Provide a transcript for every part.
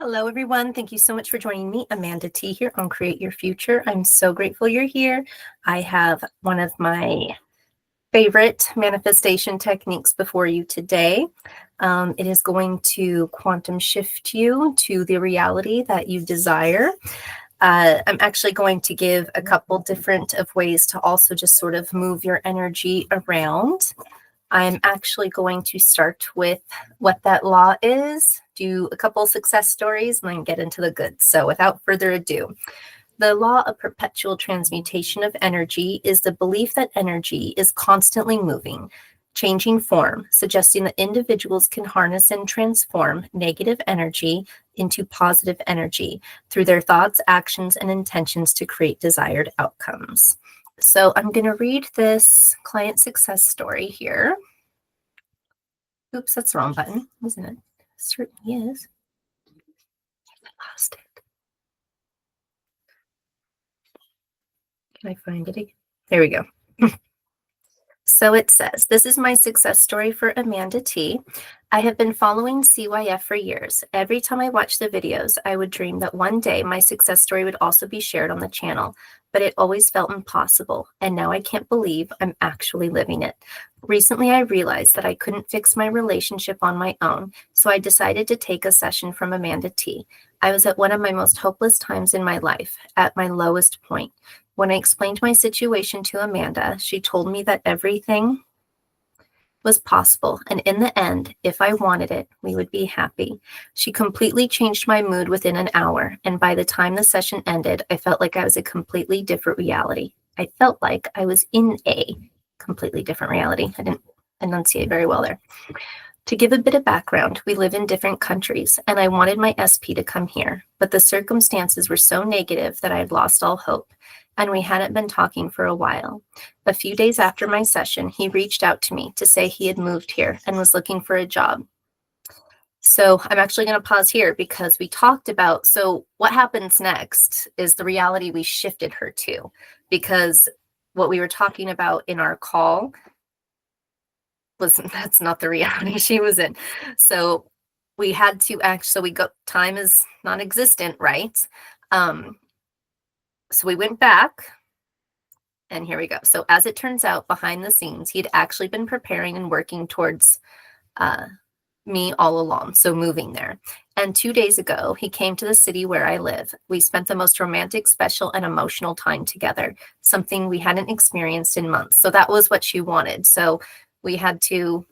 Hello, everyone. Thank you so much for joining me. Amanda T here on Create Your Future. I'm so grateful you're here. I have one of my favorite manifestation techniques before you today. It is going to quantum shift you to the reality that you desire. I'm actually going to give a couple different of ways to also just sort of move your energy around. I'm actually going to start with what that law is, do a couple success stories, and then get into the goods. So without further ado, the law of perpetual transmutation of energy is the belief that energy is constantly moving, changing form, suggesting that individuals can harness and transform negative energy into positive energy through their thoughts, actions, and intentions to create desired outcomes. So I'm going to read this client success story here. Oops, that's the wrong button, isn't it? It certainly is. I lost it. Can I find it again? There we go. So it says, this is my success story for Amanda T. I have been following CYF for years. Every time I watch the videos, I would dream that one day my success story would also be shared on the channel, but it always felt impossible, and now I can't believe I'm actually living it. Recently, I realized that I couldn't fix my relationship on my own, so I decided to take a session from Amanda T. I was at one of my most hopeless times in my life, at my lowest point. When I explained my situation to Amanda, she told me that everything was possible, and in the end, if I wanted it, we would be happy. She completely changed my mood within an hour, and by the time the session ended, I felt like I was a completely different reality. I felt like I was in a completely different reality. I didn't enunciate very well there. To give a bit of background, we live in different countries, and I wanted my SP to come here, but the circumstances were so negative that I had lost all hope, and we hadn't been talking for a while. A few days after my session, he reached out to me to say he had moved here and was looking for a job. So I'm actually going to pause here because we talked about, so what happens next is the reality we shifted her to, because what we were talking about in our call that's not the reality she was in. So we had to time is non-existent, right? So we went back, and here we go. So as it turns out, behind the scenes, he'd actually been preparing and working towards me all along, so moving there. And 2 days ago, he came to the city where I live. We spent the most romantic, special, and emotional time together, something we hadn't experienced in months. So that was what she wanted. So we had to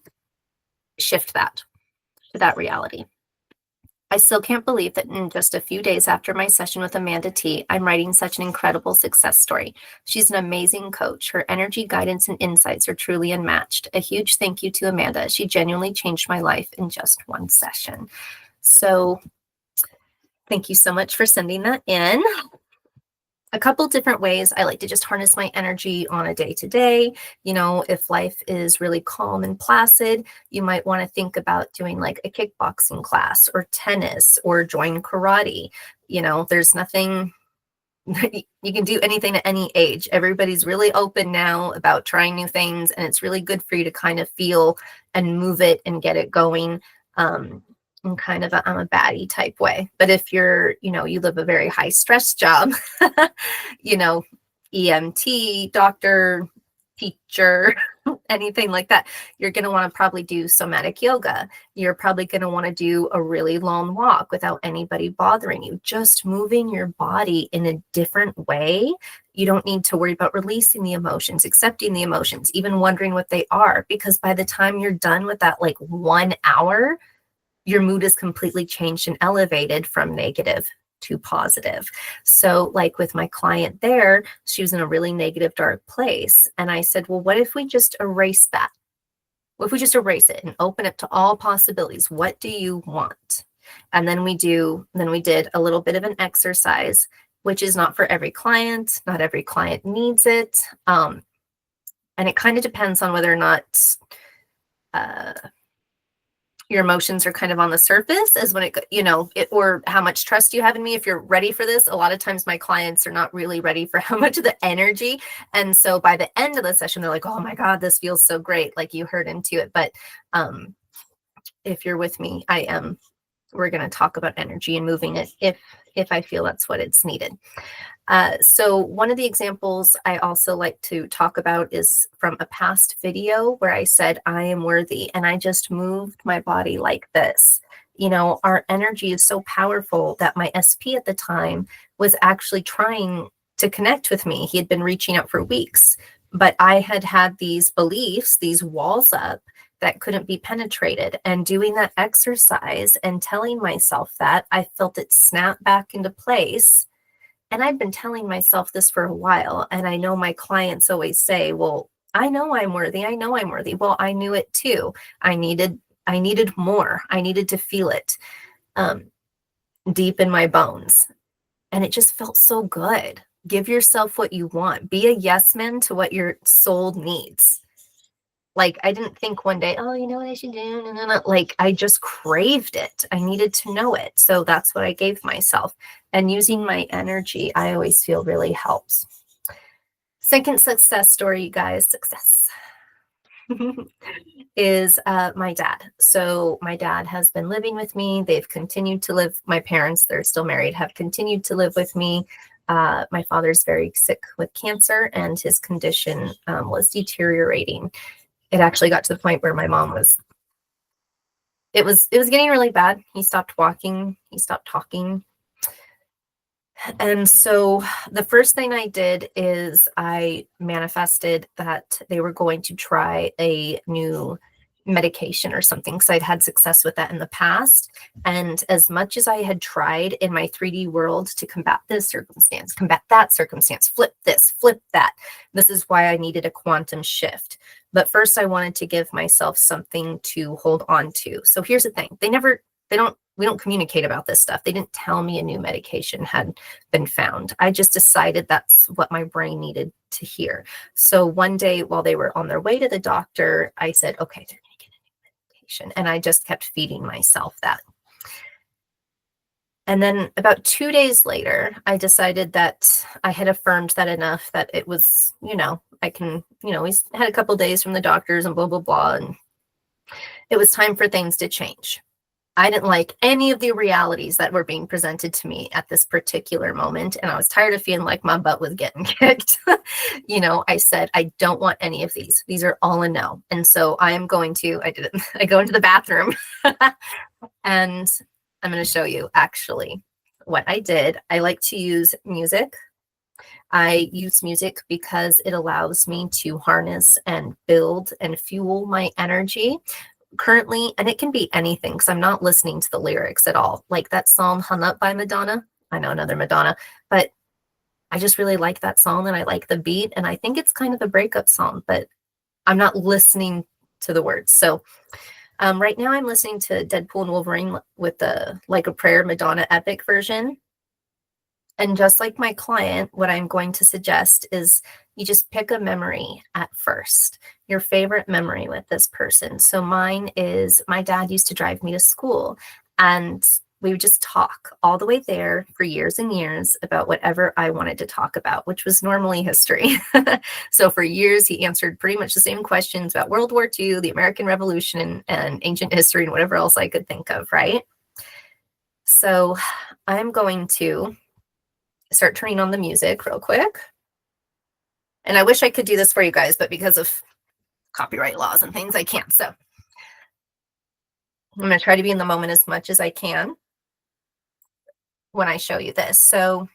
shift that to that reality. I still can't believe that in just a few days after my session with Amanda T, I'm writing such an incredible success story. She's an amazing coach. Her energy, guidance, and insights are truly unmatched. A huge thank you to Amanda. She genuinely changed my life in just one session. So thank you so much for sending that in. A couple different ways I like to just harness my energy on a day-to-day. You know, if life is really calm and placid, you might want to think about doing like a kickboxing class or tennis or join karate. You know, there's nothing, you can do anything at any age. Everybody's really open now about trying new things, and it's really good for you to kind of feel and move it and get it going. In kind of I'm a baddie type way. But if you're, you know, you live a very high stress job, you know, EMT, doctor, teacher, anything like that, you're going to want to probably do somatic yoga. You're probably going to want to do a really long walk without anybody bothering you. Just moving your body in a different way. You don't need to worry about releasing the emotions, accepting the emotions, even wondering what they are, because by the time you're done with that, like 1 hour, your mood is completely changed and elevated from negative to positive. So like with my client there, she was in a really negative, dark place. And I said, well, what if we just erase that? What if we just erase it and open it to all possibilities? What do you want? And then we did a little bit of an exercise, which is not for every client. Not every client needs it. And it kind of depends on whether or not your emotions are kind of on the surface as when or how much trust you have in me. If you're ready for this, a lot of times my clients are not really ready for how much of the energy. And so by the end of the session, they're like, oh my God, this feels so great. Like you heard into it. But if you're with me, I am we're going to talk about energy and moving it if I feel that's what it's needed. So one of the examples I also like to talk about is from a past video where I said, I am worthy, and I just moved my body like this. You know, our energy is so powerful that my SP at the time was actually trying to connect with me. He had been reaching out for weeks, but I had these beliefs, these walls up that couldn't be penetrated. And doing that exercise and telling myself that, I felt it snap back into place. And I've been telling myself this for a while. And I know my clients always say, well, I know I'm worthy. I know I'm worthy. Well, I knew it too. I needed more. I needed to feel it deep in my bones. And it just felt so good. Give yourself what you want. Be a yes man to what your soul needs. Like, I didn't think one day, oh, you know what I should do? No, no, no. Like, I just craved it. I needed to know it. So that's what I gave myself. And using my energy, I always feel really helps. Second success story, you guys, success, is my dad. So my dad has been living with me. They've continued to live. My parents, they're still married, have continued to live with me. My father's very sick with cancer, and his condition was deteriorating. It actually got to the point where my mom was, it was getting really bad. He stopped walking, he stopped talking. And so the first thing I did is I manifested that they were going to try a new medication or something, because I'd had success with that in the past. And as much as I had tried in my 3D world to combat this circumstance, combat that circumstance, flip this, flip that, this is why I needed a quantum shift. But first I wanted to give myself something to hold on to. So here's the thing. We don't communicate about this stuff. They didn't tell me a new medication had been found. I just decided that's what my brain needed to hear. So one day while they were on their way to the doctor, I said, okay, they're going to get a new medication. And I just kept feeding myself that. And then about 2 days later, I decided that I had affirmed that enough that it was, I can, he's had a couple days from the doctors and blah, blah, blah. And it was time for things to change. I didn't like any of the realities that were being presented to me at this particular moment. And I was tired of feeling like my butt was getting kicked. I said, I don't want any of these. These are all a no. And so I go into the bathroom and I'm going to show you actually what I did. I like to use music. I use music because it allows me to harness and build and fuel my energy. Currently, and it can be anything because I'm not listening to the lyrics at all. Like that song Hung Up by Madonna. I know another Madonna, but I just really like that song and I like the beat. And I think it's kind of a breakup song, but I'm not listening to the words. So right now I'm listening to Deadpool and Wolverine with the Like a Prayer Madonna epic version. And just like my client, what I'm going to suggest is you just pick a memory at first, your favorite memory with this person. So mine is my dad used to drive me to school, and we would just talk all the way there for years and years about whatever I wanted to talk about, which was normally history. So for years, he answered pretty much the same questions about World War II, the American Revolution, and ancient history, and whatever else I could think of, right? So I'm going to start turning on the music real quick. And I wish I could do this for you guys, but because of copyright laws and things, I can't. So I'm going to try to be in the moment as much as I can when I show you this. So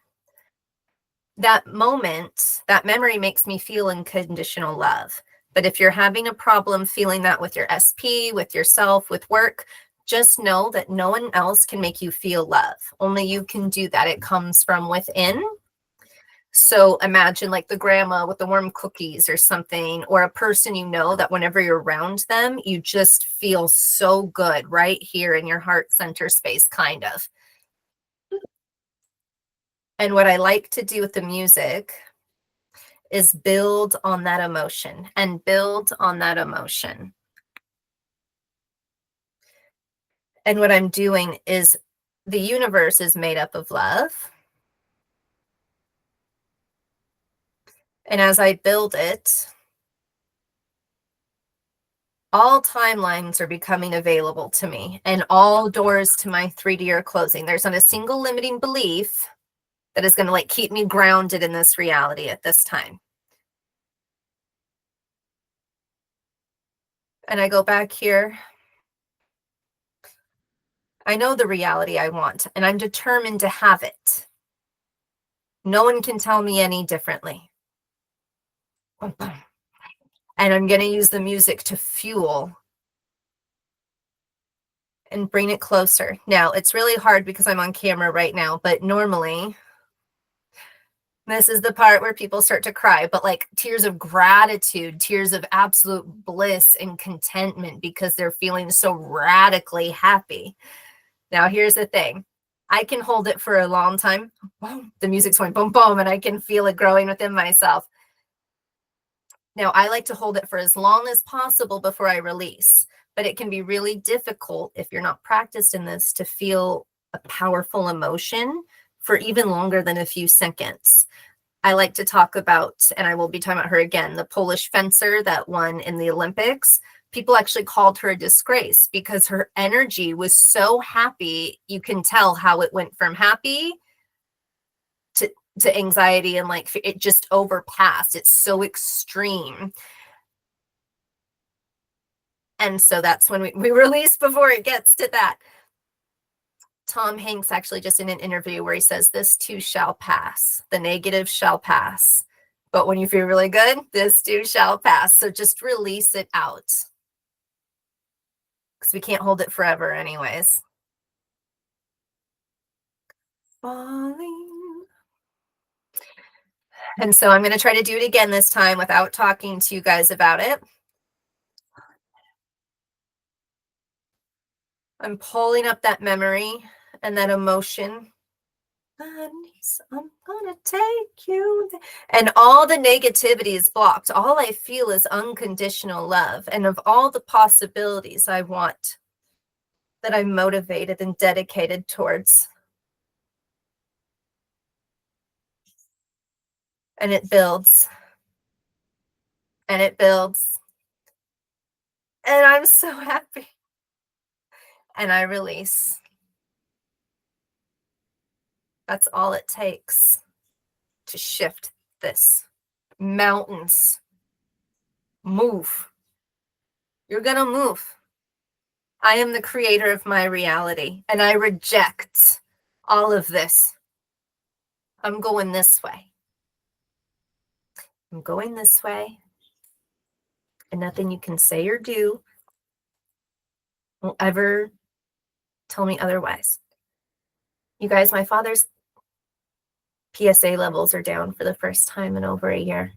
that moment, that memory makes me feel unconditional love. But if you're having a problem feeling that with your SP, with yourself, with work, just know that no one else can make you feel love. Only you can do that. It comes from within. So imagine like the grandma with the warm cookies or something, or a person that whenever you're around them, you just feel so good right here in your heart center space, kind of. And what I like to do with the music is build on that emotion and build on that emotion. And what I'm doing is the universe is made up of love. And as I build it, All timelines are becoming available to me, and all doors to my 3D are closing. There's not a single limiting belief that is going to like keep me grounded in this reality at this time. And I go back here. I know the reality I want, and I'm determined to have it. No one can tell me any differently. And I'm going to use the music to fuel and bring it closer. Now, it's really hard because I'm on camera right now, but normally this is the part where people start to cry, but like tears of gratitude, tears of absolute bliss and contentment because they're feeling so radically happy. Now, here's the thing. I can hold it for a long time. The music's going boom, boom, and I can feel it growing within myself. Now, I like to hold it for as long as possible before I release, but it can be really difficult if you're not practiced in this to feel a powerful emotion for even longer than a few seconds. I like to talk about, and I will be talking about her again, the Polish fencer that won in the Olympics. People actually called her a disgrace because her energy was so happy. You can tell how it went from happy to anxiety, and like it just overpassed. It's so extreme. And so that's when we release before it gets to that. Tom Hanks actually just in an interview where he says, this too shall pass. The negative shall pass. But when you feel really good, this too shall pass. So just release it out. Because we can't hold it forever anyways. Falling. And so I'm going to try to do it again this time without talking to you guys about it. I'm pulling up that memory and that emotion. I'm gonna take you there. And all the negativity is blocked. All I feel is unconditional love. And of all the possibilities I want, that I'm motivated and dedicated towards. And it builds. And it builds. And I'm so happy. And I release. That's all it takes to shift this. Mountains. Move. You're gonna move. I am the creator of my reality, and I reject all of this. I'm going this way. I'm going this way. And nothing you can say or do will ever tell me otherwise. You guys, my father's PSA levels are down for the first time in over a year.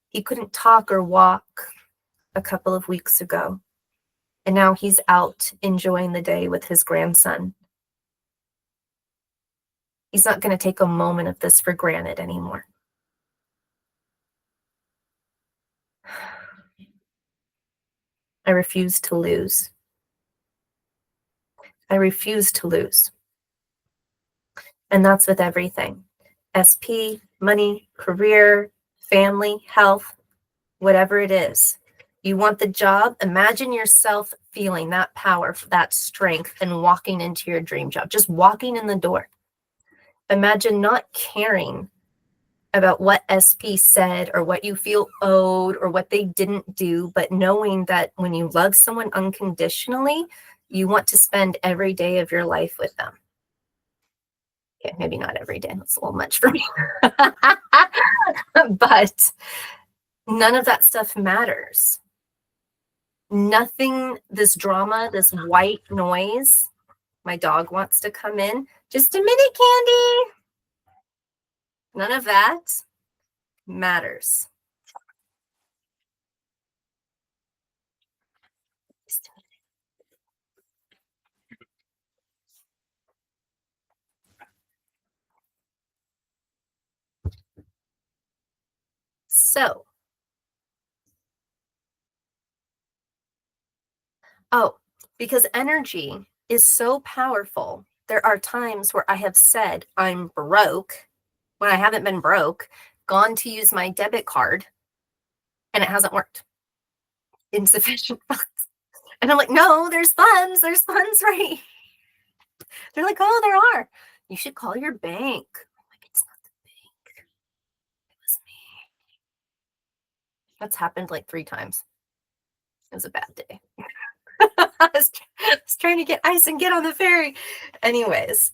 He couldn't talk or walk a couple of weeks ago. And now he's out enjoying the day with his grandson. He's not going to take a moment of this for granted anymore. I refuse to lose. I refuse to lose. And that's with everything. SP, money, career, family, health, whatever it is. You want the job? Imagine yourself feeling that power, that strength, and walking into your dream job, just walking in the door. Imagine not caring about what SP said or what you feel owed or what they didn't do, but knowing that when you love someone unconditionally, you want to spend every day of your life with them. Okay, maybe not every day. That's a little much for me. But none of that stuff matters. Nothing, this drama, this white noise. My dog wants to come in. Just a minute, Candy. None of that matters. So, because energy is so powerful, there are times where I have said I'm broke when I haven't been broke, gone to use my debit card, and it hasn't worked. Insufficient funds. And I'm like, no, there's funds right. They're like, oh, there are. You should call your bank. I'm like, it's not the bank. It was me. That's happened like 3 times. It was a bad day. I was trying to get ice and get on the ferry. Anyways,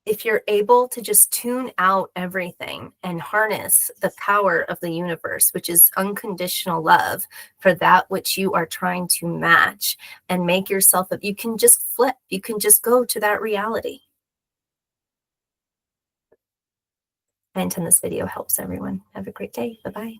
if you're able to just tune out everything and harness the power of the universe, which is unconditional love for that which you are trying to match, and make yourself, you can just flip, you can just go to that reality. I intend this video helps everyone. Have a great day. Bye-bye.